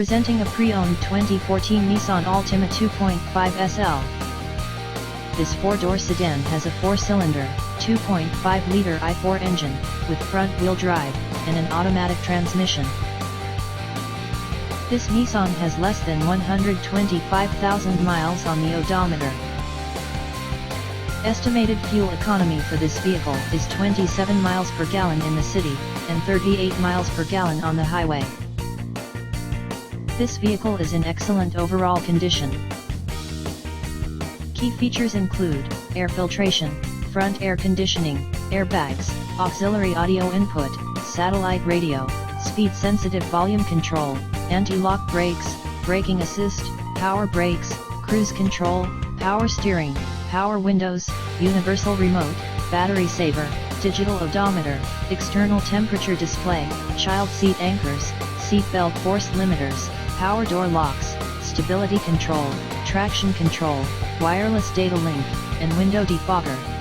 Presenting a pre-owned 2014 Nissan Altima 2.5 SL. This four-door sedan has a four-cylinder, 2.5-liter i4 engine, with front-wheel drive, and an automatic transmission. This Nissan has less than 125,000 miles on the odometer. Estimated fuel economy for this vehicle is 27 miles per gallon in the city, and 38 miles per gallon on the highway. This vehicle is in excellent overall condition. Key features include air filtration, front air conditioning, airbags, auxiliary audio input, satellite radio, speed-sensitive volume control, anti-lock brakes, braking assist, power brakes, cruise control, power steering, power windows, universal remote, battery saver, digital odometer, external temperature display, child seat anchors, seat belt force limiters, power door locks, stability control, traction control, wireless data link, and window defogger.